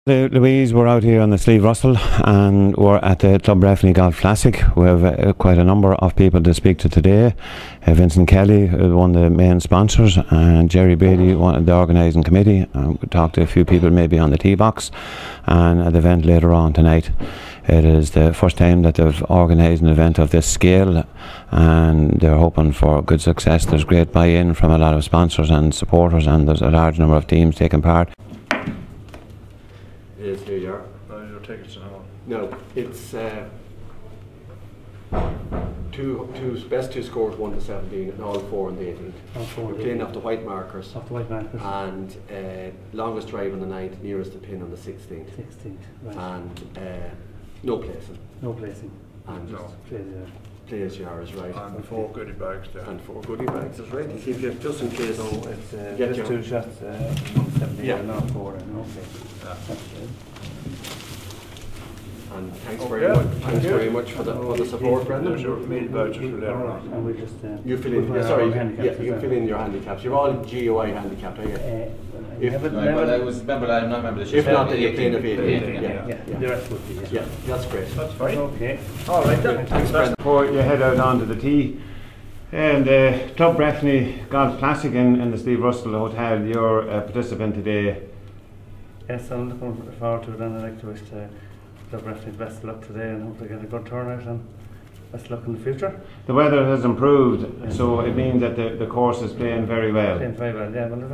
Louise, we're out here on the Slieve Russell and we're at the Club Brefni Golf Classic. We have quite a number of people to speak to today. Vincent Kelly, one of the main sponsors, and Jerry Brady, one of the organising committee. We'll talk to a few people maybe on the tee box and at the event later on tonight. It is the first time that they've organised an event of this scale and they're hoping for good success. There's great buy-in from a lot of sponsors and supporters, and there's a large number of teams taking part. Here you are. No, your tickets and all. No, it's best two scores 1 to 17 and all 4 on the 18th. We're playing off the white markers. Off the white markers. And longest drive on the 9th, nearest the pin on the 16th. 16th, right. And no placing. No placing. And no. Play as you are is right. And 4 goodie bags there. And 4 goodie bags is right. You keep it just in case. So it's get just 2 shots, 17 yeah. and not 4. And okay. Yeah. That's good. And thanks very much for the support, Brendan. There's your meal vouchers for later on. And we just you fill in. You fill in your handicaps. You're all GAA handicapped, are you? I'm not member of the If not, then you're playing of 18. Yeah. The rest would be. Yeah, that's great. That's fine. Okay. All right then. Thanks, Brendan. Before you head out onto the tee, and Club Brefni Golf Classic in the Slieve Russell Hotel, you're a participant today. Yes, I'm looking forward to it, and I'd like to wish Club Brefni best of luck today and hope they get a good turnout and best of luck in the future. The weather has improved, so it means that the course is playing very well. Playing very well, yeah. Well, the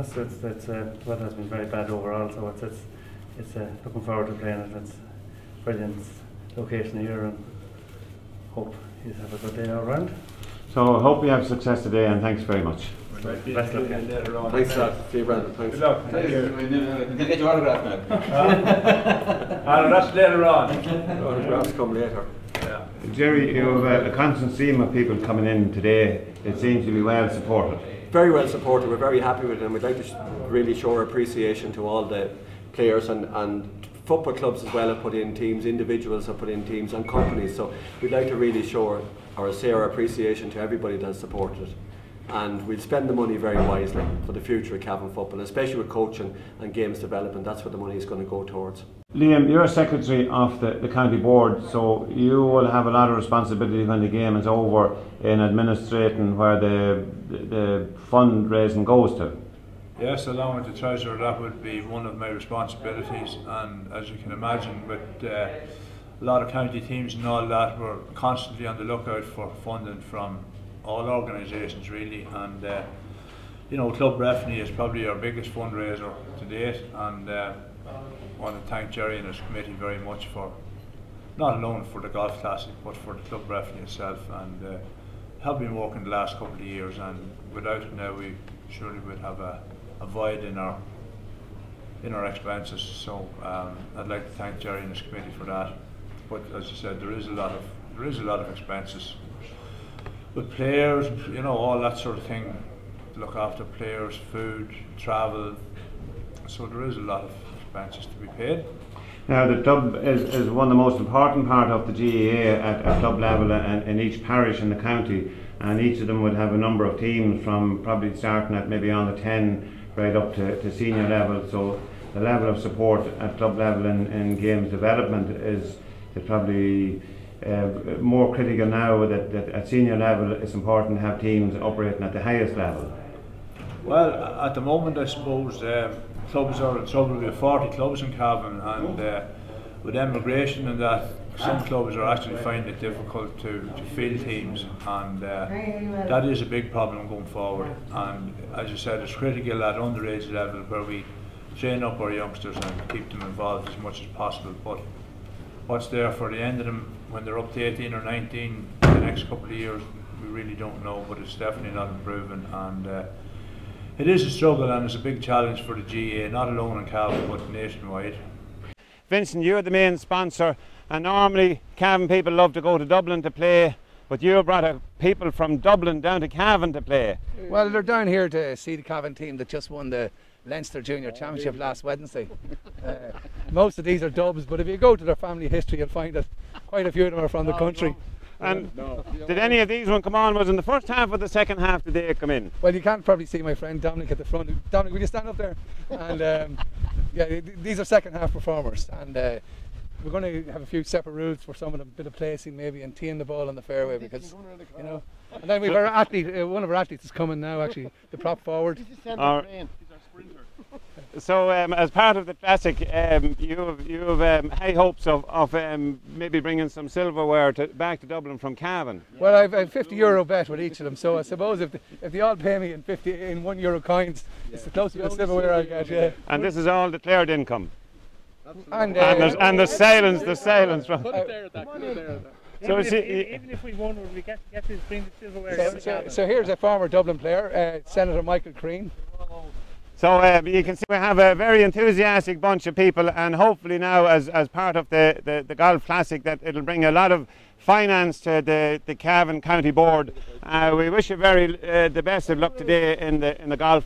weather has been very bad overall, so it's looking forward to playing it. It's a brilliant location here, and hope you have a good day all round. So I hope you have success today, and thanks very much. Best luck later on. Thanks, see you, Brendan. Thanks. Good luck. Thank you. Can get your autograph now. That's later on. Autographs come later. Yeah. Jerry, you have a constant stream of people coming in today. It seems to be well supported. Very well supported. We're very happy with it, and we'd like to really show our appreciation to all the players and football clubs as well have put in teams, individuals have put in teams, and companies. So we'd like to really show or say our appreciation to everybody that has supported it. And we'll spend the money very wisely for the future of Cavan football, especially with coaching and games development. That's what the money is going to go towards. Liam, you're secretary of the county board, so you will have a lot of responsibility when the game is over in administrating where the fundraising goes to. Yes, along with the treasurer, that would be one of my responsibilities, and as you can imagine, with a lot of county teams and all that, we're constantly on the lookout for funding from all organisations really, and you know, Club Brefni is probably our biggest fundraiser to date, and I want to thank Jerry and his committee very much for not alone for the Golf Classic but for the Club Brefni itself, and have been working the last couple of years, and without it now we surely would have a void in our expenses. So I'd like to thank Jerry and his committee for that. But as I said, there is a lot of expenses with players, you know, all that sort of thing, look after players, food, travel, so there is a lot of expenses to be paid. Now the club is one of the most important part of the GAA at club level and in each parish in the county, and each of them would have a number of teams from probably starting at maybe on the 10 right up to senior level, so the level of support at club level in games development is probably more critical now that at senior level it's important to have teams operating at the highest level. Well, at the moment I suppose clubs are in trouble. We have 40 clubs in Cavan, and with emigration and that, some clubs are actually finding it difficult to field teams, and that is a big problem going forward. And as you said, it's critical at underage level where we train up our youngsters and keep them involved as much as possible, but what's there for the end of them when they're up to 18 or 19 in the next couple of years, we really don't know, but it's definitely not improving, and it is a struggle and it's a big challenge for the GAA, not alone in Cavan but nationwide. Vincent, you're the main sponsor, and normally Cavan people love to go to Dublin to play, but you brought people from Dublin down to Cavan to play. Well, they're down here to see the Cavan team that just won the Leinster Junior Championship last Wednesday. Most of these are dubs, but if you go to their family history you'll find that quite a few of them are from the country. And did any of these one come on? Was in the first half or the second half did they come in? Well, you can't probably see my friend Dominic at the front. Dominic, will you stand up there? And yeah, these are second half performers, and we're going to have a few separate rules for some of them, bit of placing maybe, and teeing the ball on the fairway, because you know. And then we've our athlete, one of our athletes is coming now, actually, the prop forward. He's our sprinter. So as part of the classic, you have high hopes of maybe bringing some silverware back to Dublin from Cavan. Well, I've a €50 bet with each of them, so I suppose if they all pay me in €1 coins, it's the closest to the silverware I get. Yeah. And this is all declared income. And the silence from. Put it there at that. Put it there at that. So even if we won, would we get to bring the silverware? So here's a former Dublin player, Senator Michael Crean. So you can see we have a very enthusiastic bunch of people, and hopefully now as part of the Golf Classic that it'll bring a lot of finance to the Cavan County Board. We wish you the best of luck today in the golf.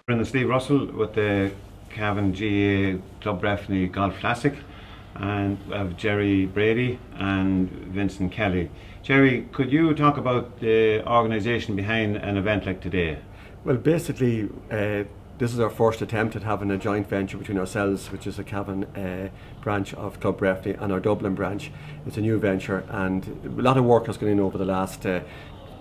We're in the Slieve Russell with the Cavan GAA Club Brefni Golf Classic, and we have Jerry Brady and Vincent Kelly. Jerry, could you talk about the organisation behind an event like today? Well, basically, this is our first attempt at having a joint venture between ourselves, which is the Cavan branch of Club Brefni, and our Dublin branch. It's a new venture, and a lot of work has gone in over the last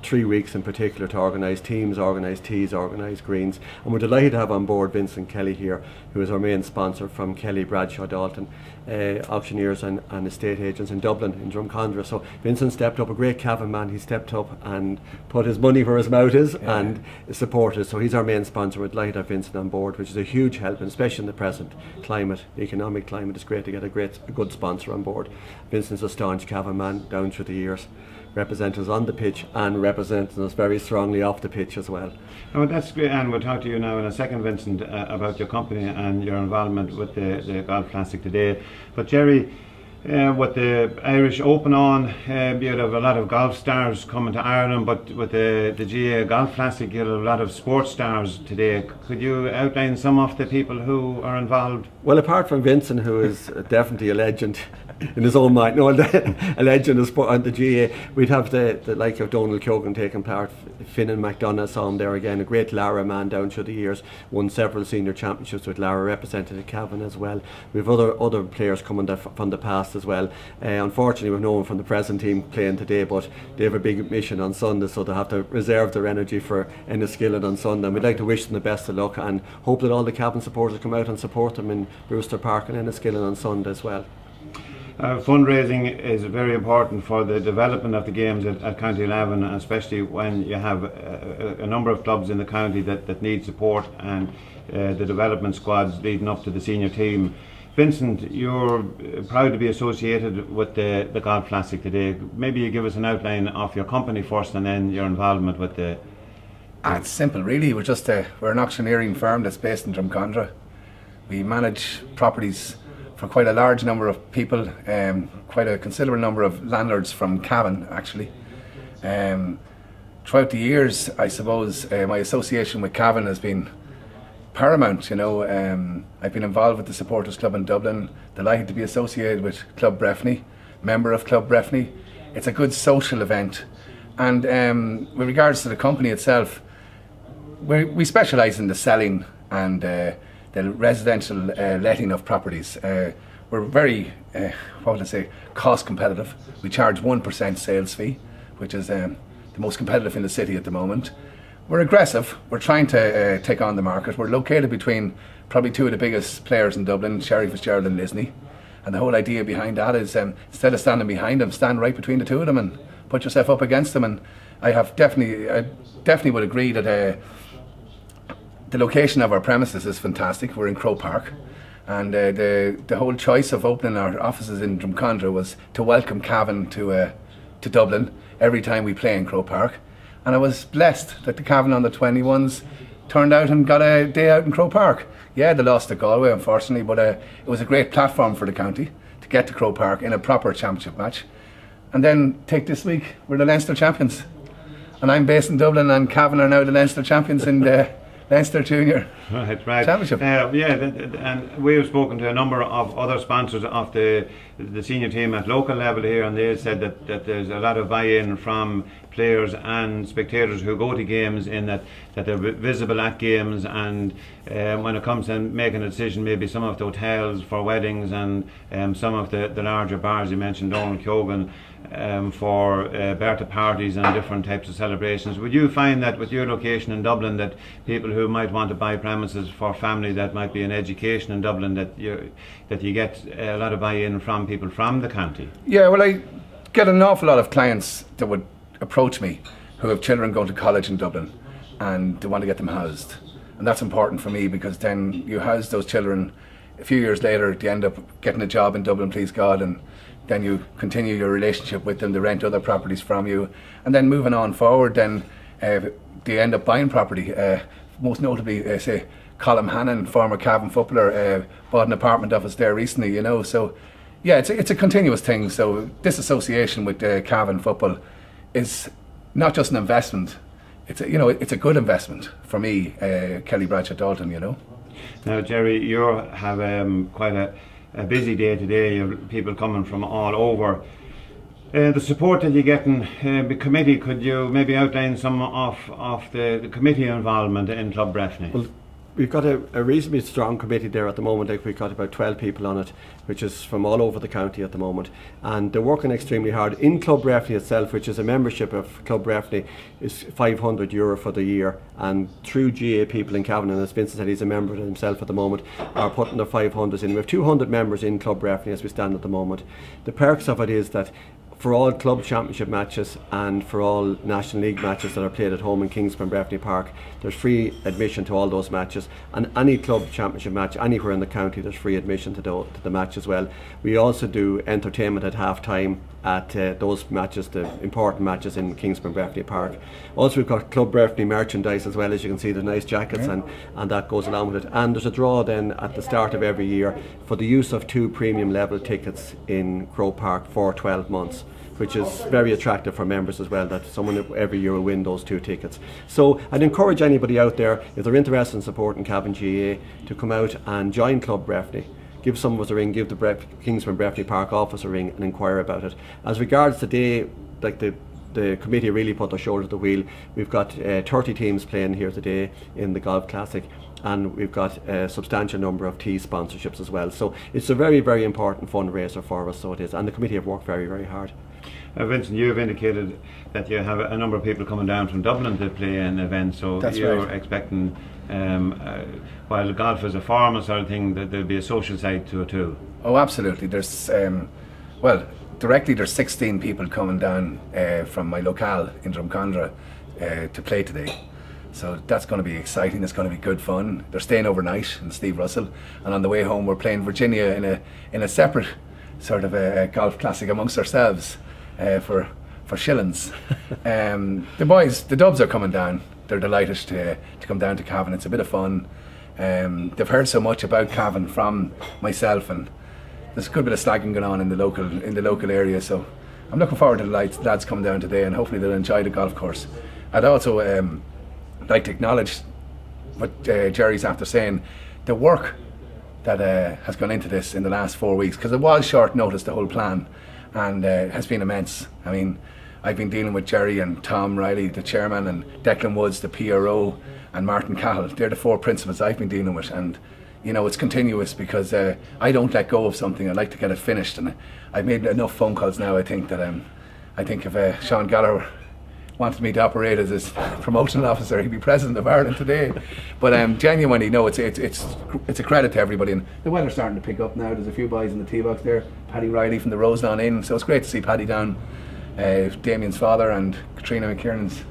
3 weeks in particular to organise teams, organise tees, organise greens, and we're delighted to have on board Vincent Kelly here, who is our main sponsor from Kelly Bradshaw Dalton, auctioneers and estate agents in Dublin, in Drumcondra. So Vincent stepped up, a great Cavan man. He stepped up and put his money where his mouth is, and supported. So he's our main sponsor. We're delighted to have Vincent on board, which is a huge help, and especially in the present climate, the economic climate. It's great to get a good sponsor on board. Vincent's a staunch Cavan man down through the years, representing us on the pitch and representing us very strongly off the pitch as well. Oh, that's great, and we'll talk to you now in a second, Vincent, about your company and your involvement with the Golf Classic today. But Jerry, with the Irish Open on, you'll have a lot of golf stars coming to Ireland, but with the GAA Golf Classic you'll have a lot of sports stars today. Could you outline some of the people who are involved? Well, apart from Vincent, who is definitely a legend in his own mind, no, a legend on the GAA, we'd have the like of Donald Keoghan taking part. Finn and McDonough saw him there again, a great Lara man down through the years, won several senior championships with Lara, represented Cavan as well. We've other players coming from the past as well. Unfortunately, we've no one from the present team playing today, but they have a big mission on Sunday, so they have to reserve their energy for Enniskillen on Sunday. And we'd like to wish them the best of luck and hope that all the Cavan supporters come out and support them in Brewster Park and Enniskillen on Sunday as well. Fundraising is very important for the development of the games at County 11, especially when you have a number of clubs in the county that need support, and the development squads leading up to the senior team. Vincent, you're proud to be associated with the Golf Classic today. Maybe you give us an outline of your company first and then your involvement with the... It's simple really. We're an auctioneering firm that's based in Drumcondra. We manage properties for quite a large number of people, quite a considerable number of landlords from Cavan actually. Throughout the years, I suppose, my association with Cavan has been paramount. You know, I've been involved with the Supporters Club in Dublin, delighted to be associated with Club Brefni, member of Club Brefni. It's a good social event, and with regards to the company itself, we specialise in the selling and the residential letting of properties. We're very, cost competitive. We charge 1% sales fee, which is the most competitive in the city at the moment. We're aggressive. We're trying to take on the market. We're located between probably two of the biggest players in Dublin, Sherry Fitzgerald and Lisney. And the whole idea behind that is instead of standing behind them, stand right between the two of them and put yourself up against them. And I definitely would agree that the location of our premises is fantastic. We're in Crow Park, And the whole choice of opening our offices in Drumcondra was to welcome Cavan to Dublin every time we play in Croke Park. And I was blessed that the Cavan under-21s turned out and got a day out in Croke Park. Yeah, they lost to Galway, unfortunately, but it was a great platform for the county to get to Croke Park in a proper championship match. And then take this week, we're the Leinster champions. And I'm based in Dublin, and Cavan are now the Leinster champions in the Leinster Junior Championship. And we have spoken to a number of other sponsors of the senior team at local level here, and they said that there's a lot of buy-in from players and spectators who go to games, in that they're visible at games, and when it comes to making a decision, maybe some of the hotels for weddings and some of the larger bars you mentioned, Donald Keogan, for birthday parties and different types of celebrations. Would you find that with your location in Dublin, that people who might want to buy premises for family that might be an education in Dublin, that you get a lot of buy-in from people from the county? Yeah, well, I get an awful lot of clients that would approach me who have children going to college in Dublin and they want to get them housed, and that's important for me, because then you house those children, a few years later they end up getting a job in Dublin, please God, and then you continue your relationship with them, they rent other properties from you, and then moving on forward, then they end up buying property. Most notably, say Colm Hannon, former Cavan footballer, bought an apartment off us there recently, you know. So yeah, it's a continuous thing. So this association with Cavan football is not just an investment, it's a good investment for me, Kelly Bradshaw Dalton, you know. Now, Jerry, you have quite a busy day today. You have people coming from all over. The support that you're getting, the committee, could you maybe outline some of the committee involvement in Club Brefni? Well, we've got a reasonably strong committee there at the moment. Like, we've got about 12 people on it, which is from all over the county at the moment, and they're working extremely hard. In Club Brefni itself, which is a membership of Club Brefni, is €500 for the year, and through GAA people in Cavan, and as Vincent said, he's a member himself at the moment, are putting their 500s in. We have 200 members in Club Brefni as we stand at the moment. The perks of it is that for all club championship matches and for all National League matches that are played at home in Kingspan Brefni Park, there's free admission to all those matches, and any club championship match anywhere in the county, there's free admission to the match as well. We also do entertainment at half time at those matches, the important matches in Kingspan Brefni Park. Also, we've got Club Brefni merchandise as well, as you can see, the nice jackets, and that goes along with it. And there's a draw then at the start of every year for the use of 2 premium level tickets in Croke Park for 12 months, which is very attractive for members as well, that someone every year will win those 2 tickets. So I'd encourage anybody out there, if they're interested in supporting Cavan GAA, to come out and join Club Brefni. Give some of us a ring, give the Kingspan Brefni Park office a ring and inquire about it. As regards today, like the committee really put their shoulder to the wheel. We've got 30 teams playing here today in the Golf Classic, and we've got a substantial number of tea sponsorships as well. So it's a very, very important fundraiser for us, so it is, and the committee have worked very, very hard. Vincent, you've indicated that you have a number of people coming down from Dublin to play an event, so that's you're right. Expecting, while golf is a formal sort of thing, that there'll be a social side to it too. Oh, absolutely. There's well, directly there's 16 people coming down from my locale in Drumcondra to play today. So that's going to be exciting. It's going to be good fun. They're staying overnight in Slieve Russell, and on the way home we're playing Virginia in a separate sort of a golf classic amongst ourselves for shillings. The Dubs are coming down. They're delighted to come down to Cavan. It's a bit of fun. They've heard so much about Cavan from myself, and there's a good bit of slagging going on in the local area. So I'm looking forward to the lads coming down today, and hopefully they'll enjoy the golf course. I'd also like to acknowledge what Jerry's after saying, the work that has gone into this in the last 4 weeks, because it was short notice, the whole plan, and has been immense. I mean, I've been dealing with Jerry and Tom Riley, the chairman, and Declan Woods, the PRO, and Martin Cahill. They're the 4 principals I've been dealing with, and you know, it's continuous, because I don't let go of something. I like to get it finished, and I've made enough phone calls now. I think if Sean Gallagher wanted me to operate as his promotional officer, he'd be president of Ireland today. But genuinely, no, it's a credit to everybody, and the weather's starting to pick up now. There's a few boys in the tee box there. Paddy Riley from the Rosedown Inn, so it's great to see Paddy down, Damien's father and Katrina McKiernan's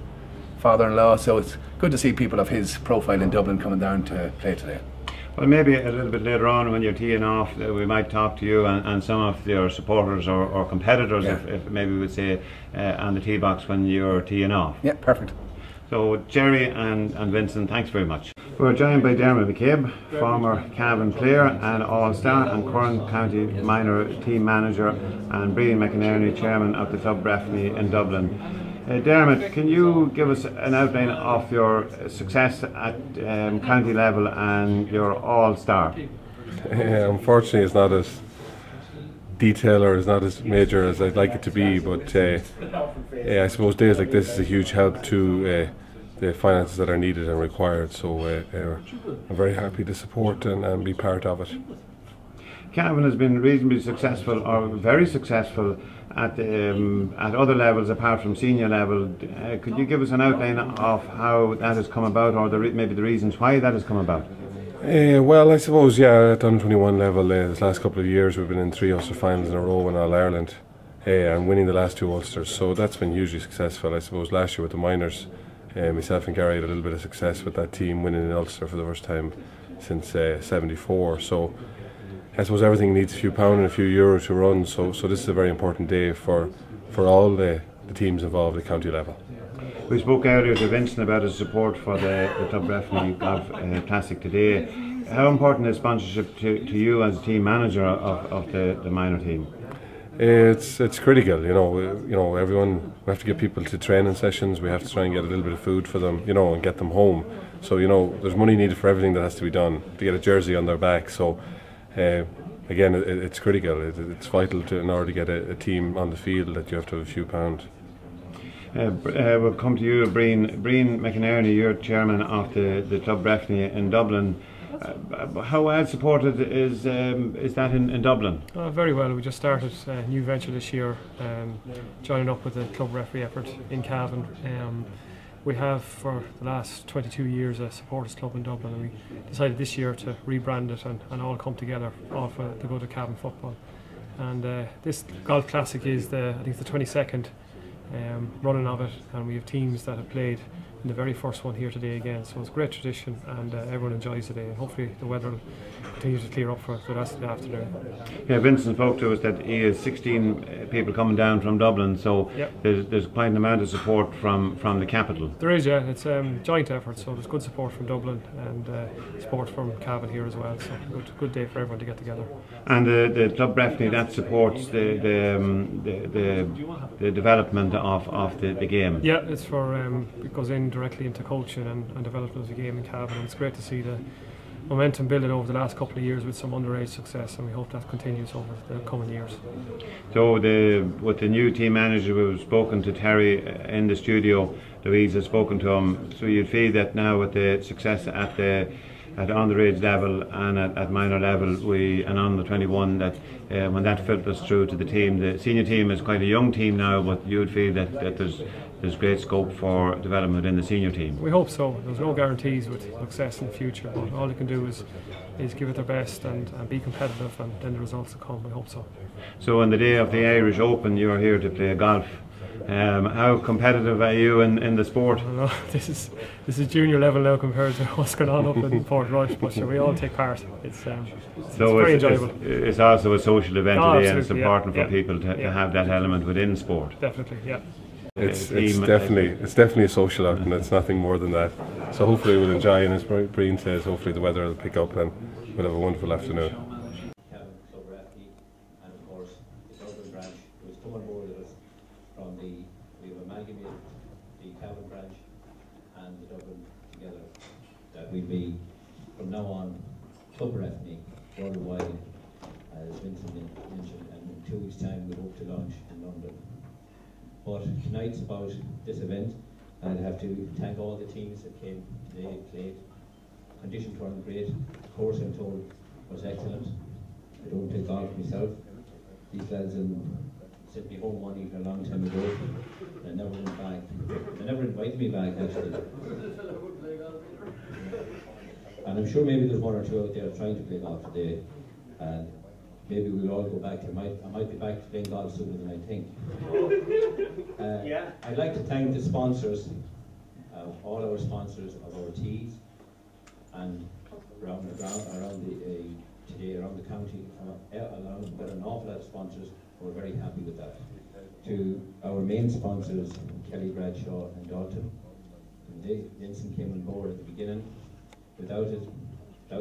father-in-law. So it's good to see people of his profile in Dublin coming down to play today. Well, maybe a little bit later on when you're teeing off, we might talk to you and some of your supporters or competitors, if maybe we would say, on the tee box when you're teeing off. Yeah, perfect. So Jerry and Vincent, thanks very much. We're joined by Dermot McCabe, former Cavan player and All-Star and current County Minor Team Manager, and Brian McInerney, Chairman of the Club Brefni in Dublin. Dermot, can you give us an outline of your success at county level and your All-Star? Unfortunately, it's not as detailed or it's not as major as I'd like it to be, but I suppose days like this is a huge help to the finances that are needed and required, so I'm very happy to support and be part of it. Cavan has been reasonably successful, or very successful, at other levels apart from senior level. Could you give us an outline of how that has come about, or maybe the reasons why that has come about? Well, I suppose, yeah, at under 21 level, this last couple of years we've been in 3 Ulster finals in a row in All-Ireland and winning the last 2 Ulsters, so that's been hugely successful. I suppose last year with the minors, myself and Gary had a little bit of success with that team winning an Ulster for the first time since '74, so I suppose everything needs a few pounds and a few euro to run, so this is a very important day for all the teams involved at county level. We spoke earlier to Vincent about his support for the Club Brefni Golf Classic today. How important is sponsorship to you as a team manager of the minor team? It's critical, you know. Everyone, we have to get people to training sessions. We have to try and get a little bit of food for them, and get them home. So there's money needed for everything that has to be done to get a jersey on their back. So again, it's critical. It's vital in order to get a team on the field that you have to have a few pounds. We'll come to you, Brian McInerney. You're chairman of the Club Brefni in Dublin. How well supported is that in Dublin? Very well. We just started a new venture this year, joining up with the Club Referee effort in Cavan. We have for the last 22 years a supporters club in Dublin, and we decided this year to rebrand it and all come together, all for the good of Cavan football. And this golf classic is I think the 22nd running of it, and we have teams that have played in the very first one here today again, so it's a great tradition, and everyone enjoys the day, and hopefully the weather will continue to clear up for the rest of the afternoon. Yeah, Vincent spoke to us that he has 16 people coming down from Dublin, so yep. There's quite an amount of support from the capital. There is, yeah. It's a joint effort, so there's good support from Dublin and support from Cavan here as well, so good day for everyone to get together. And the Club Brefni, that supports the development of the game. Yeah, it's for it goes in directly into coaching and development of the game in Cavan, and it's great to see the momentum building over the last couple of years with some underage success, and we hope that continues over the coming years. So with the new team manager, we've spoken to Terry in the studio, Louise has spoken to him, so you'd feel that now with the success at underage level and at minor level, and on the 21, that when that filters through to the team, the senior team is quite a young team now, but you would feel that there's great scope for development in the senior team. We hope so. There's no guarantees with success in the future, but all they can do is give it their best and be competitive, and then the results will come. We hope so. So on the day of the Irish Open, you're here to play golf. How competitive are you in the sport? No, this is junior level now compared to what's going on up in Port Rush, but sure, we all take part. It's very enjoyable. It's also a social event today, and it's important for yeah, people to have that element within sport. Definitely, yeah. It's definitely a social out, and it's nothing more than that. So hopefully we'll enjoy, and as Brian says, hopefully the weather will pick up and we'll have a wonderful afternoon. We've amalgamated the Cavan branch and the Dublin together, that we'll be from now on Club Brefni worldwide, as Vincent mentioned, and in 2 weeks' time we hope to launch in London. But tonight's about this event, and I'd have to thank all the teams that came today, played. Conditions weren't great, the course I'm told was excellent. I don't play golf myself. These lads sent me home one evening a long time ago. I never went back. They never invited me back, actually. And I'm sure maybe there's 1 or 2 out there trying to play golf today, and maybe we'll all go back. I might be back to playing golf sooner than I think. I'd like to thank the sponsors, all our sponsors of our tees, and around the county, got an awful lot of sponsors. We're very happy with that. To our main sponsors, Kelly Bradshaw and Dalton, Vincent came on board at the beginning. Without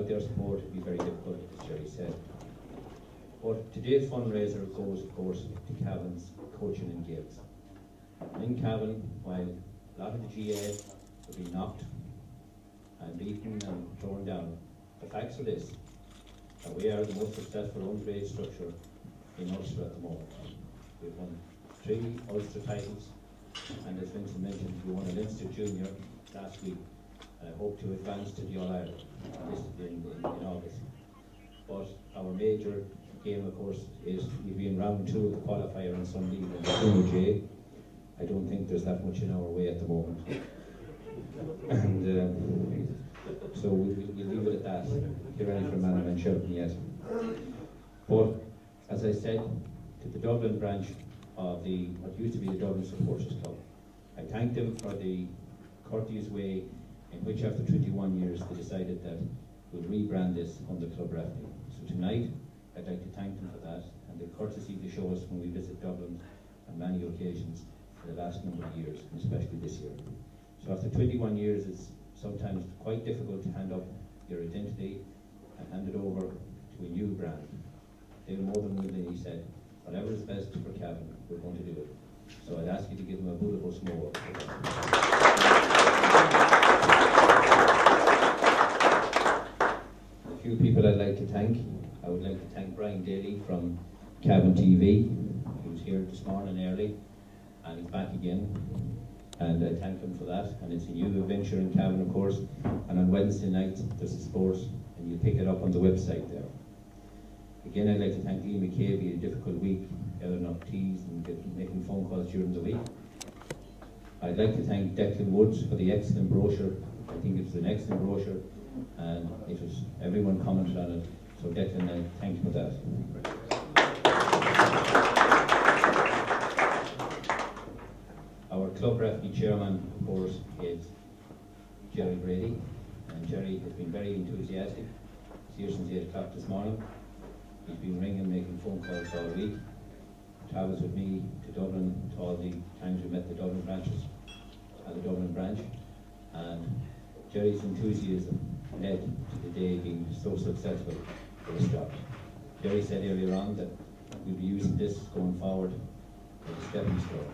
their support, it would be very difficult, as Jerry said. But today's fundraiser goes, of course, to Cavan's coaching and gigs. In Cavan, while a lot of the GAA will be knocked and beaten and thrown down, the facts are this, that we are the most successful underage structure in Ulster at the moment. We've won 3 Ulster titles, and as Vincent mentioned, we won a Leinster Junior last week, and I hope to advance to the All-Ireland in August. But our major game, of course, is we'll be in round 2 of the qualifier on Sunday in the Junior J. I don't think there's that much in our way at the moment. And so we'll leave it at that. Get ready for Manor and shouting yet. But as I said, to the Dublin branch of what used to be the Dublin Supporters Club, I thank them for the courteous way in which after 21 years they decided that we'll rebrand this under Club Brefni. So tonight I'd like to thank them for that and the courtesy they show us when we visit Dublin on many occasions for the last number of years, and especially this year. So after 21 years, it's sometimes quite difficult to hand up your identity and hand it over to a new brand. They're more than willing, he said, whatever is best for Cavan, we're going to do it. So I'd ask you to give them a beautiful small. A few people I'd like to thank. I would like to thank Brian Daly from Cavan TV. He was here this morning early, and he's back again. And I thank him for that. And it's a new adventure in Cavan, of course. And on Wednesday night, there's a sport, and you pick it up on the website there. Again, I'd like to thank Lee McCabe. He had a difficult week, gathering up teas and making phone calls during the week. I'd like to thank Declan Woods for the excellent brochure. I think it was an excellent brochure, and everyone commented on it. So Declan, I thank you for that. Our Club Brefni chairman, of course, is Jerry Brady, and Jerry has been very enthusiastic. He's here since 8 o'clock this morning. He's been ringing, making phone calls all week. Travels with me to Dublin to all the times we met the Dublin branches, and the Dublin branch. And Jerry's enthusiasm led to the day being so successful for the start. Jerry said earlier on that we'll be using this going forward as a stepping stone.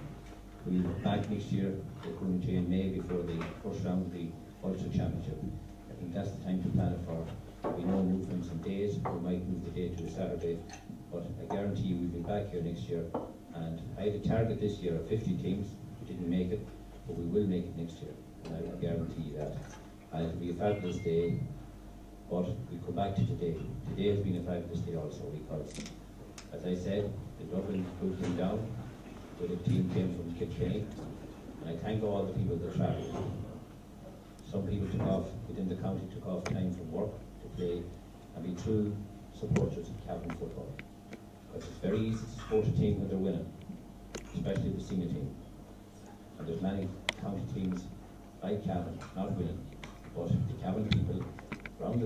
We'll be back next year at Junior in May before the first round of the Ulster Championship. I think that's the time to plan it for. We know moving some days, we might move the date to a Saturday, but I guarantee you we'll be back here next year. And I had a target this year of 50 teams. We didn't make it, but we will make it next year. And I will guarantee you that. And it'll be a fabulous day, but we'll come back to today. Today has been a fabulous day also because, as I said, the Dublin crew came down, where the team came from Kilkenny, and I thank all the people that travelled. Some people took off, within the county, took off time from work to play and be true supporters of Cavan football. Because it's very easy to support a team when they're winning, especially the senior team. And there's many county teams like Cavan not winning, but the Cavan people around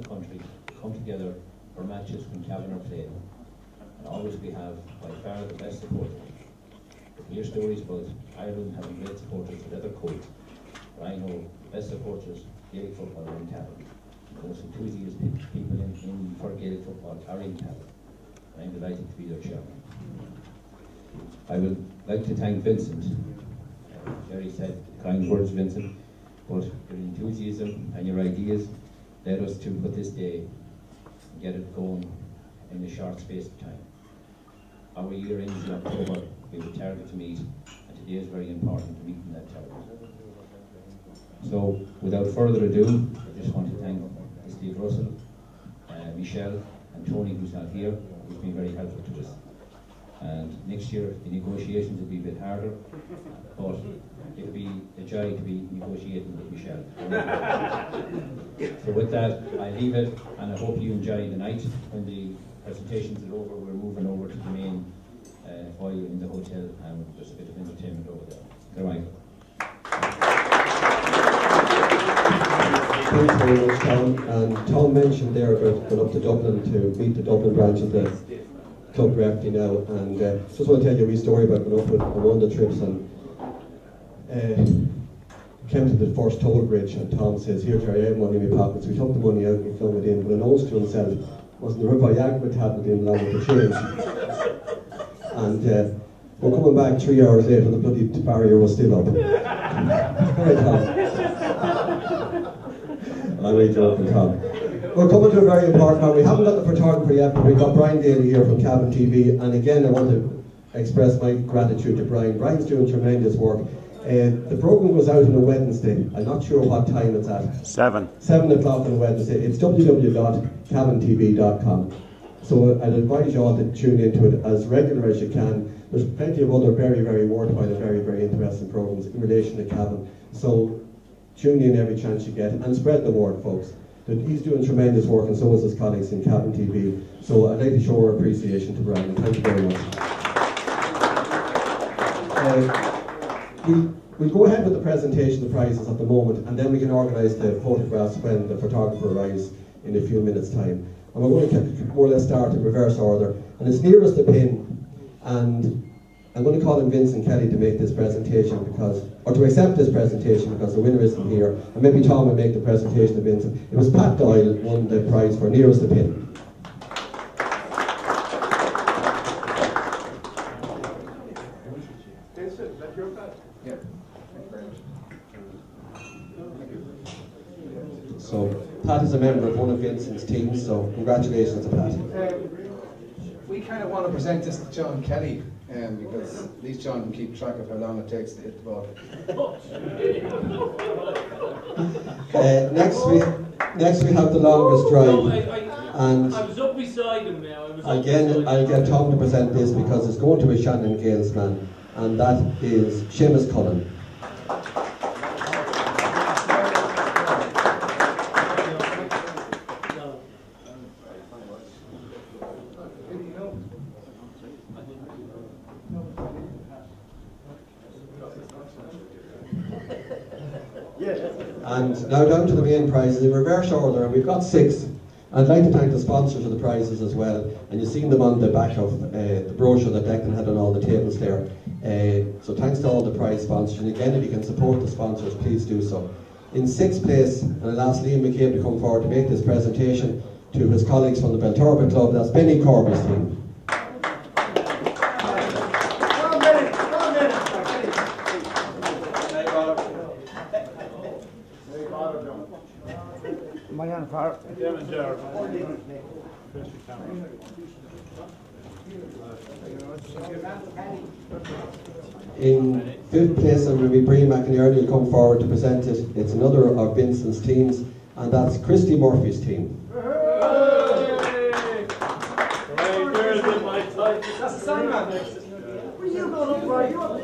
the country come together for matches when Cavan are playing. And always we have by far the best supporters. We hear stories about Ireland having great supporters with other codes, but I know the best supporters Gaelic football are in Cavan. The most enthusiastic people for Gaelic football are in Cavan. And I'm delighted to be their chairman. I would like to thank Vincent. Jerry said kind words, Vincent, but your enthusiasm and your ideas led us to put this day and get it going in a short space of time. Our year ends in October. We have a target to meet, and today is very important to meeting that target. So, without further ado, I just want to thank Slieve Russell, Michelle, and Tony, who's not here, who's been very helpful to us. And next year, the negotiations will be a bit harder, but it'll be a joy to be negotiating with Michelle. So with that, I leave it, and I hope you enjoy the night. When the presentations are over, we're moving over to the main foyer in the hotel, and there's a bit of entertainment over there. Good night. Thanks very much, Tom. And Tom mentioned there about going up to Dublin to meet the Dublin branch of the Club Brefni now. And just want to tell you a wee story about going up on one of the trips and came to the first toll bridge, and Tom says, "Here, Jerry, I have money in my pockets." We took the money out and he flung it in, but announced to himself, wasn't the River Yagma tablet in along with the change. And we're coming back 3 hours later and the bloody barrier was still up. Right, Tom? I'm really joking, Tom. We're coming to a very important part. We haven't got the photographer yet, but we've got Brian Daly here from Cavan TV. And again, I want to express my gratitude to Brian. Brian's doing tremendous work. The programme goes out on a Wednesday. I'm not sure what time it's at. 7 o'clock on a Wednesday. It's www.cavantv.com. So I'd advise you all to tune into it as regular as you can. There's plenty of other very, very worthwhile and very, very interesting programmes in relation to Cavan. So tune in every chance you get and spread the word, folks. That he's doing tremendous work and so is his colleagues in Cavan TV. So I'd like to show our appreciation to Brian. Thank you very much. We'll go ahead with the presentation of the prizes at the moment, and then we can organise the photographs when the photographer arrives in a few minutes' time. And we're going to more or less start in reverse order. And it's nearest the pin, and I'm going to call on Vincent Kelly to make this presentation or to accept this presentation because the winner isn't here. And maybe Tom will make the presentation of Vincent. It was Pat Doyle won the prize for nearest the pin. So Pat is a member of one of Vincent's teams, so congratulations to Pat. We kind of want to present this to John Kelly, because at least John can keep track of how long it takes to hit the ball. Next we have the longest drive, and I was up beside him now. Again, I'll get Tom to present this because it's going to a Shannon Gales man, and that is Seamus Cullen. And now down to the main prizes in reverse order, and we've got 6. I'd like to thank the sponsors of the prizes as well, and you've seen them on the back of the brochure that Declan had on all the tables there. So thanks to all the prize sponsors, and again, if you can support the sponsors, please do so. In 6th place, and I'll ask Liam McCabe to come forward to make this presentation to his colleagues from the Belturbet Club, that's Benny Corby's team. In 5th place, and maybe Brian McInerney will come forward to present it. It's another of Vincent's teams, and that's Christy Murphy's team. That's the sign man. Where are you going up for? You up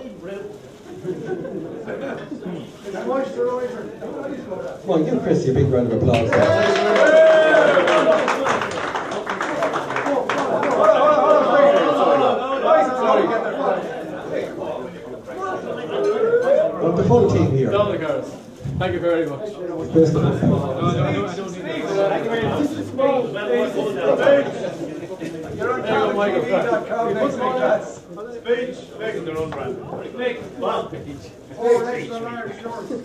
Come on, give Christy a big round of applause. Well, the full team here. Thank you very much. Christopher. You're on CavanTV.com next week, lads. Speech, making their own brand. Make one each. Oh, extra large shorts. In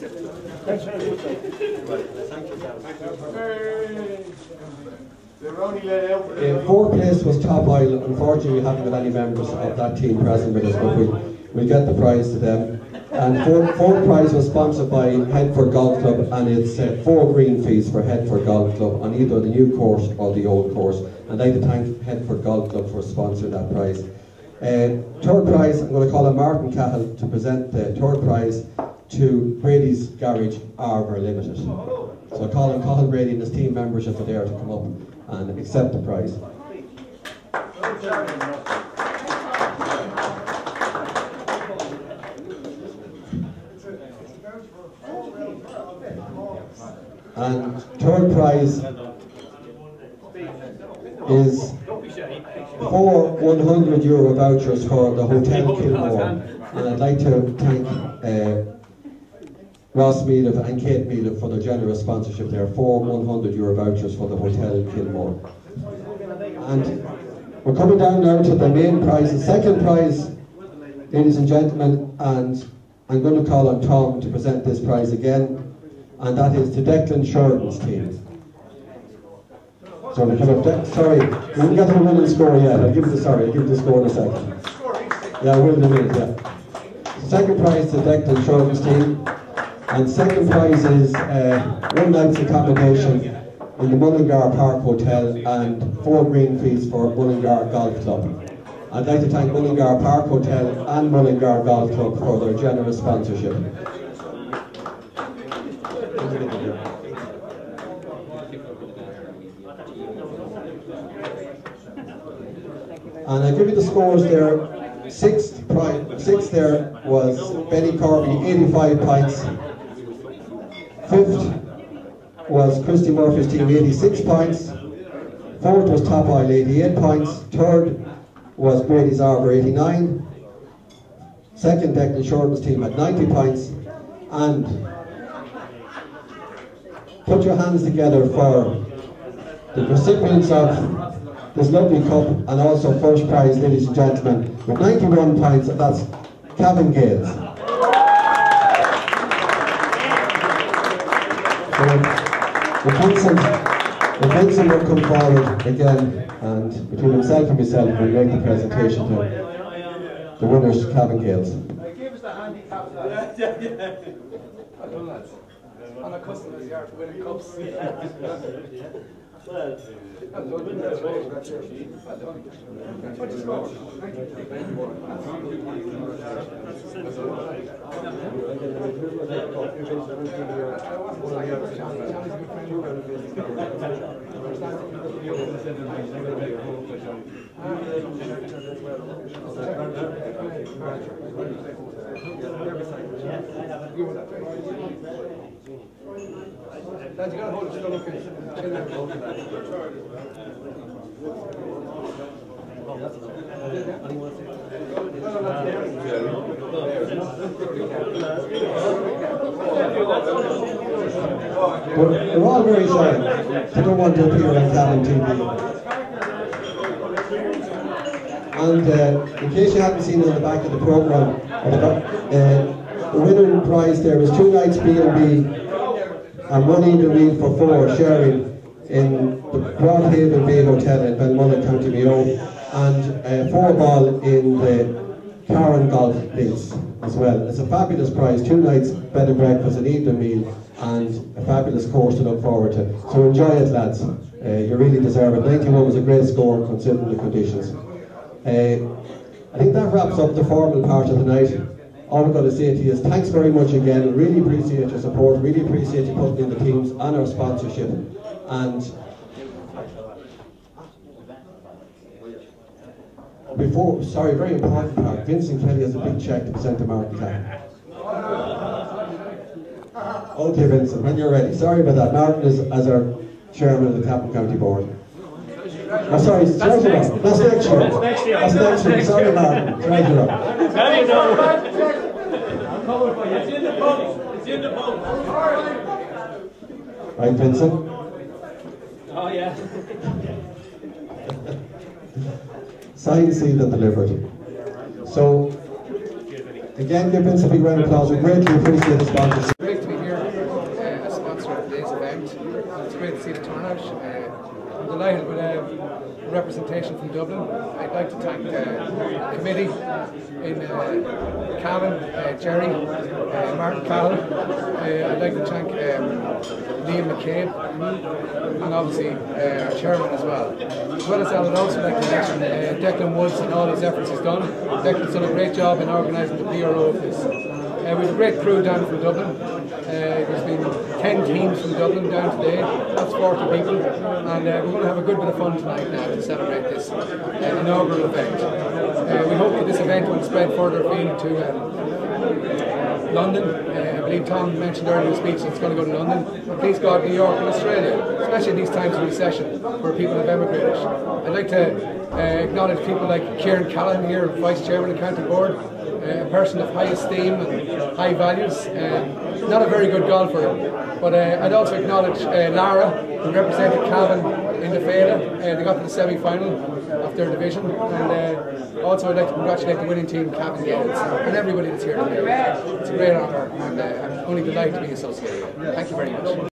4th place was Top Oil. Unfortunately, we haven't got any members of that team present with us, but we'll get the prize to them. And 4th prize was sponsored by Headford Golf Club, and it's 4 green fees for Headford Golf Club on either the new course or the old course. And I'd like to thank Headford Golf Club for sponsoring that prize. 3rd prize, I'm going to call on Martin Cahill to present the 3rd prize to Brady's Garage Arbor Limited. So I call on Cahill Brady and his team members if they're there to come up and accept the prize. And 3rd prize is 4 €100 vouchers for the Hotel Kilmore. And I'd like to thank Ross Meadow and Kate Meadow for their generous sponsorship there. 4 €100 vouchers for the hotel in Kilmore. And we're coming down now to the main prize, the second prize, ladies and gentlemen, and I'm going to call on Tom to present this prize again, and that is to Declan Sheridan's team. So we can have sorry, we didn't get the winning score yet. I'll give you the score in a second. Yeah, I will in a minute, yeah. Second prize to Declan Sheridan's team, and second prize is 1 night's accommodation in the Mullingar Park Hotel and 4 green fees for Mullingar Golf Club. I'd like to thank Mullingar Park Hotel and Mullingar Golf Club for their generous sponsorship. And I give you the scores there. Sixth there was Benny Corby, 85 points. Fifth was Christy Murphy's team, 86 points. Fourth was Top Oil, 88 points. Third was Brady's Arbor, 89. Second, Declan Sheridan's team had 90 points. And put your hands together for the recipients of this lovely cup and also first prize, ladies and gentlemen, with 91 points, and that's Cavan Gales. So if Vincent will come forward again, and between himself and myself, we'll make the presentation to the winners, Cavan Gales. Give us the handicap. Well done, lads. On a customer's yard winning cups. Lads, you gotta hold it still, okay? We're all very shy. They don't want to appear on Cavan TV. And in case you hadn't seen it on the back of the programme, the winning prize there was 2 nights B&B and 1 evening meal for 4 sharing in the Broadhaven Bay Hotel in Balmullet, County Mayo, and 4 ball in the Cavan Golf Links as well. It's a fabulous prize, 2 nights bed and breakfast, an evening meal, and a fabulous course to look forward to. So enjoy it, lads. You really deserve it. 91 was a great score considering the conditions. I think that wraps up the formal part of the night. All we're going to say to you is thanks very much again. Really appreciate your support, really appreciate you putting in the teams and our sponsorship. And before, sorry, very important part, Vincent Kelly has a big cheque to present to Martin Cavan. Okay, Vincent, when you're ready. Sorry about that. Martin is as our chairman of the Cavan County Board. Oh, sorry, treasurer. That's next year. That's next year. Sorry, Martin. Treasurer. Now you know. It's in the post. It's in the post. Right, Vincent? Oh, yeah. Signed, sealed and delivered. So, again, give Vincent a big round of applause. We greatly appreciate the sponsorship. Great to be here as sponsor of today's event. It's great to see the turnout. I'm delighted with representation from Dublin. I'd like to thank the committee in Cavan, Jerry, Martin Cahill. I'd like to thank Liam McCabe and obviously our chairman as well. As well as that, I'd also like to mention Declan Woods and all his efforts he's done. Declan's done a great job in organising the PRO of this. We have a great crew down from Dublin. There's been 10 teams from Dublin down today. That's 40 people, and we're going to have a good bit of fun tonight now to celebrate this inaugural event. We hope that this event will spread further afield to London. I believe Tom mentioned earlier in the speech that it's going to go to London. Please God, New York and Australia, especially in these times of recession where people have emigrated. I'd like to acknowledge people like Kieran Callan here, Vice Chairman of the County Board, a person of high esteem and high values. Not a very good golfer, but I'd also acknowledge Lara, who represented Cavan in the Féile. They got to the semi-final of their division, and also I'd like to congratulate the winning team, Cavan Gaels, and everybody that's here today. It's a great honour, and I'm only delighted to be associated with it. Thank you very much.